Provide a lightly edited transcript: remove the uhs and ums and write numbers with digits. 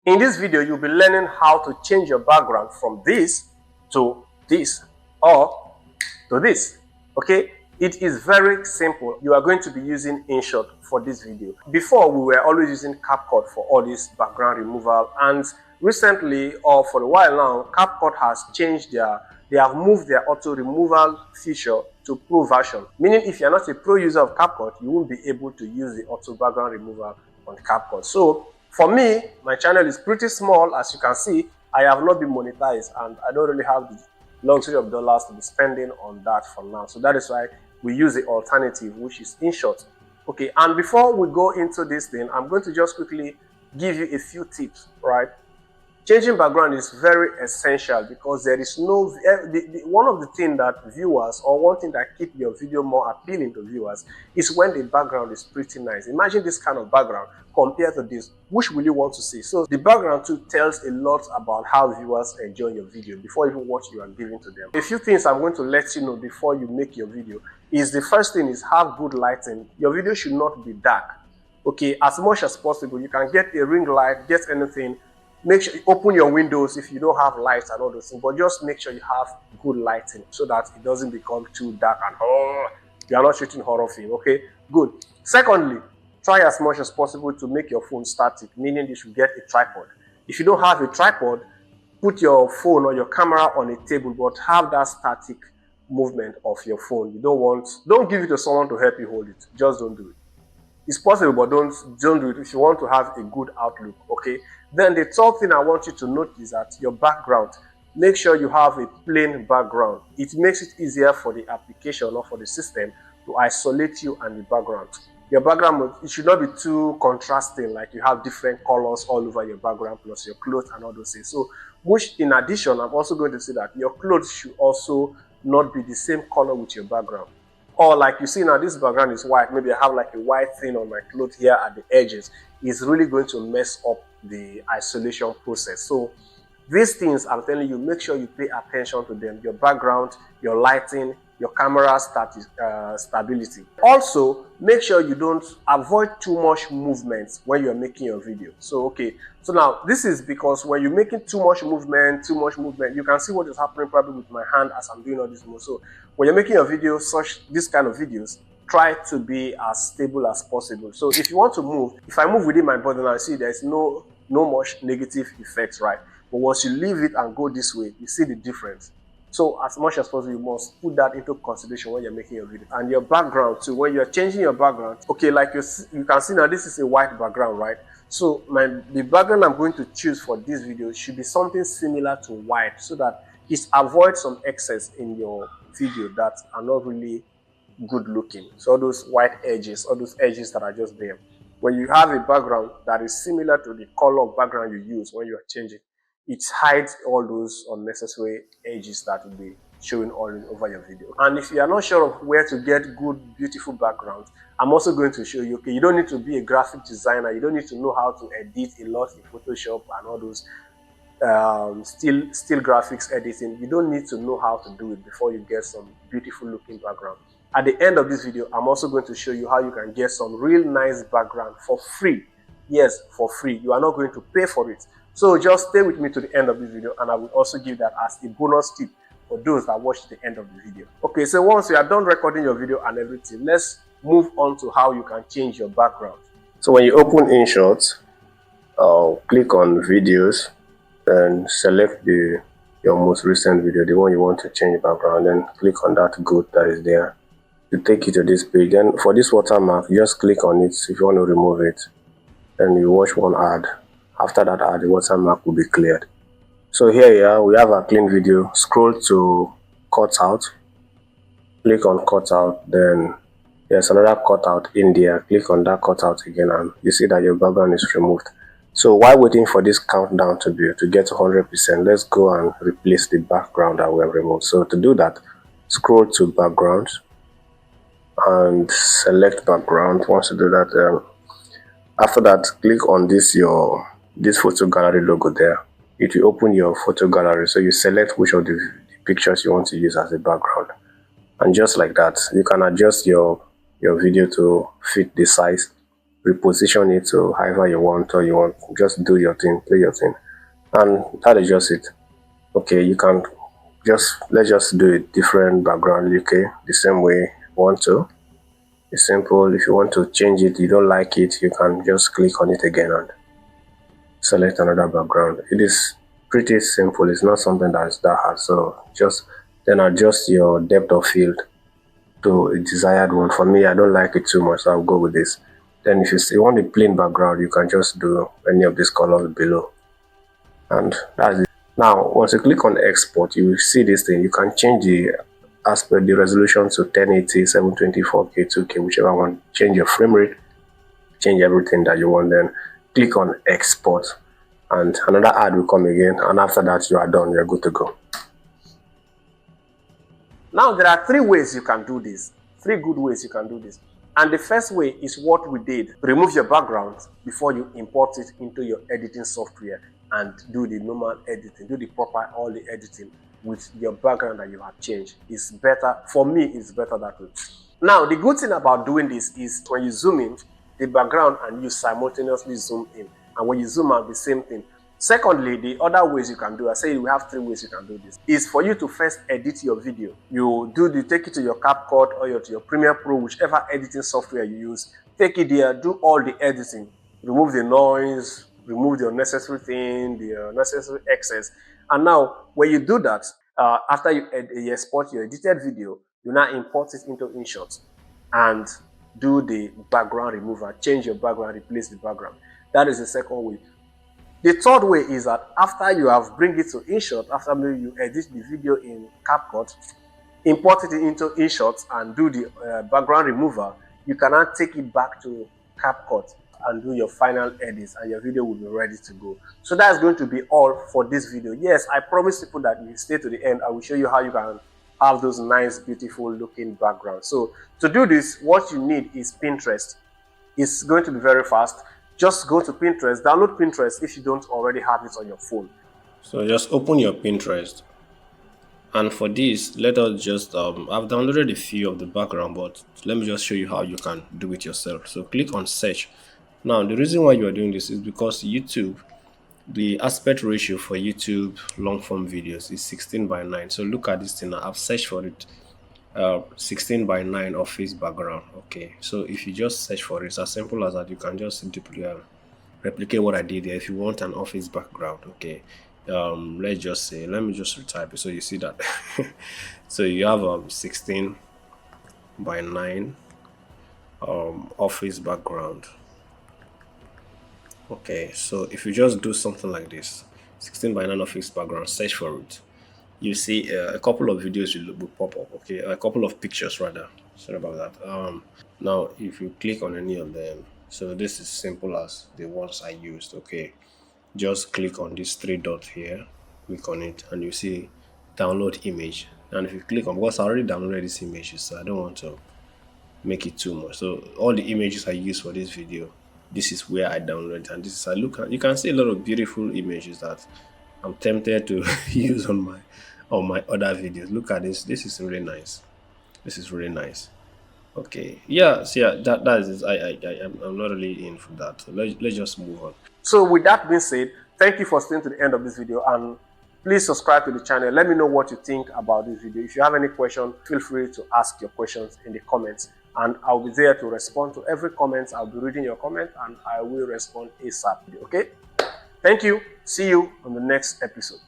In this video, you'll be learning how to change your background from this to this or to this. Okay, it is very simple. You are going to be using InShot for this video. Before, we were always using CAPCUT for all this background removal, and recently, or for a while now, CAPCUT has changed they have moved their auto removal feature to pro version, meaning if you're not a pro user of CAPCUT, you won't be able to use the auto background removal on CAPCUT. So for me, my channel is pretty small. As you can see, I have not been monetized and I don't really have the luxury of dollars to be spending on that for now. So that is why we use the alternative, which is InShot. Okay, and before we go into this thing, I'm going to just quickly give you a few tips, right? Changing background is very essential because there is no, one of the things that viewers, or one thing that keeps your video more appealing to viewers is when the background is pretty nice. Imagine this kind of background compared to this. Which will you want to see? So the background too tells a lot about how viewers enjoy your video before even what you are giving to them. A few things I'm going to let you know before you make your video is, the first thing is have good lighting. Your video should not be dark. Okay, as much as possible, you can get a ring light, get anything. Make sure you open your windows if you don't have lights and all those things, but just make sure you have good lighting so that it doesn't become too dark and you are not shooting horror film. Okay, good. Secondly, try as much as possible to make your phone static, meaning you should get a tripod. If you don't have a tripod, put your phone or your camera on a table, but have that static movement of your phone. You don't give it to someone to help you hold it. Just don't do it. It's possible, but don't do it if you want to have a good outlook. Okay. Then the third thing I want you to note is that your background, make sure you have a plain background. It makes it easier for the application or for the system to isolate you and the background. Your background, it should not be too contrasting, like you have different colors all over your background plus your clothes and all those things. So, which in addition, I'm also going to say that your clothes should also not be the same color with your background. Or like you see now, this background is white. Maybe I have like a white thing on my clothes here at the edges. It's really going to mess up the isolation process. So these things, I'm telling you, make sure you pay attention to them. Your background, your lighting, your camera stability. Also, make sure you don't avoid too much movement when you're making your video. So, okay. So now this is because when you're making too much movement, you can see what is happening probably with my hand as I'm doing all this move. So when you're making your video, this kind of videos, try to be as stable as possible. So if you want to move, if I move within my body now, you see there's no much negative effects, right? But once you leave it and go this way, you see the difference. So as much as possible, you must put that into consideration when you're making your video. And your background too, when you're changing your background, okay, like you can see now, this is a white background, right? So the background I'm going to choose for this video should be something similar to white, so that it avoids some excess in your video that are not really good looking. So all those white edges, all those edges that are just there. When you have a background that is similar to the color of background you use when you are changing, it hides all those unnecessary edges that will be showing all over your video. And if you are not sure of where to get good, beautiful backgrounds, I'm also going to show you. Okay, you don't need to be a graphic designer. You don't need to know how to edit a lot in Photoshop and all those still graphics editing. You don't need to know how to do it before you get some beautiful looking background. At the end of this video, I'm also going to show you how you can get some real nice background for free. Yes, for free. You are not going to pay for it. So just stay with me to the end of this video, and I will also give that as a bonus tip for those that watch the end of the video. Okay, so once you are done recording your video and everything, let's move on to how you can change your background. So when you open InShot, click on videos and select your most recent video, the one you want to change background, then click on that goat that is there to take you to this page. Then for this watermark, just click on it if you want to remove it. Then you watch one ad. After that ad, the watermark will be cleared. So here we have a clean video. Scroll to cutout. Click on cutout. Then there's another cutout in there. Click on that cutout again, and you see that your background is removed. So while waiting for this countdown to get to 100%, let's go and replace the background that we have removed. So to do that, scroll to background and select background. Once you do that, after that, click on this photo gallery logo there. It will open your photo gallery, so you select which of the pictures you want to use as a background, and just like that, you can adjust your video to fit the size, reposition it to however you want, or you want just do your thing, play your thing, and that is just it. Okay, you can let's just do a different background. Okay, the same way you want to. It's simple. If you want to change it, you don't like it, you can just click on it again and select another background. It is pretty simple. It's not something that is that hard. So just then adjust your depth of field to a desired one. For me, I don't like it too much, so I'll go with this. Then if you want a plain background, you can just do any of these colors below, and that's it. Now once you click on export, you will see this thing. You can change the aspect, the resolution to 1080, 720, 4K, 2K, whichever one. Change your frame rate, change everything that you want, then click on export, and another ad will come again, and after that you are done, you're good to go. Now there are three ways you can do this, three good ways you can do this. And the first way is what we did. Remove your background before you import it into your editing software and do the normal editing, do the proper all the editing with your background that you have changed. It's better, for me it's better that way. Now the good thing about doing this is when you zoom in the background and you simultaneously zoom in, and when you zoom out, the same thing. Secondly, the other ways you can do, I say we have three ways you can do this, is for you to first edit your video. You take it to your CAPCUT or to your Premiere Pro, whichever editing software you use. Take it there, do all the editing, remove the noise, remove the unnecessary thing, the unnecessary excess. And now, when you do that, after you export your edited video, you now import it into InShot and do the background remover, change your background, replace the background. That is the second way. The third way is that after you have bring it to InShot, after you edit the video in CapCut, import it into InShot and do the background remover, you can now take it back to CapCut and do your final edits, and your video will be ready to go. So that's going to be all for this video. Yes, I promise people that if you stay to the end, I will show you how you can have those nice, beautiful looking backgrounds. So to do this, what you need is Pinterest. It's going to be very fast. Just go to Pinterest, download Pinterest if you don't already have it on your phone. So just open your Pinterest, and for this, let us just I've downloaded a few of the background, but let me just show you how you can do it yourself. So click on search. Now the reason why you are doing this is because YouTube, the aspect ratio for YouTube long form videos is 16:9. So look at this thing now. I've searched for it, 16:9 office background. Okay, so if you just search for it, it's as simple as that. You can just replicate what I did there if you want an office background. Okay, let's just say, let me just retype it so you see that. So you have 16:9 office background. Okay, so if you just do something like this, 16:9 office background, search for it, you see a couple of videos will pop up. Okay, a couple of pictures rather, sorry about that. Now if you click on any of them, so this is simple as the ones I used. Okay, just click on this three dot here, click on it, and you see download image. And if you click on, because I already downloaded this image, so I don't want to make it too much. So all the images I use for this video, this is where I download, and this is, I look at, you can see a lot of beautiful images that I'm tempted to use on my other videos. Look at this. This is really nice. This is really nice. Okay, yeah, so yeah, that is, I'm not really in for that. So let's just move on. So with that being said, thank you for staying to the end of this video, and please subscribe to the channel. Let me know what you think about this video. If you have any question, feel free to ask your questions in the comments, and I'll be there to respond to every comment. I'll be reading your comment and I will respond ASAP. Okay, thank you. See you on the next episode.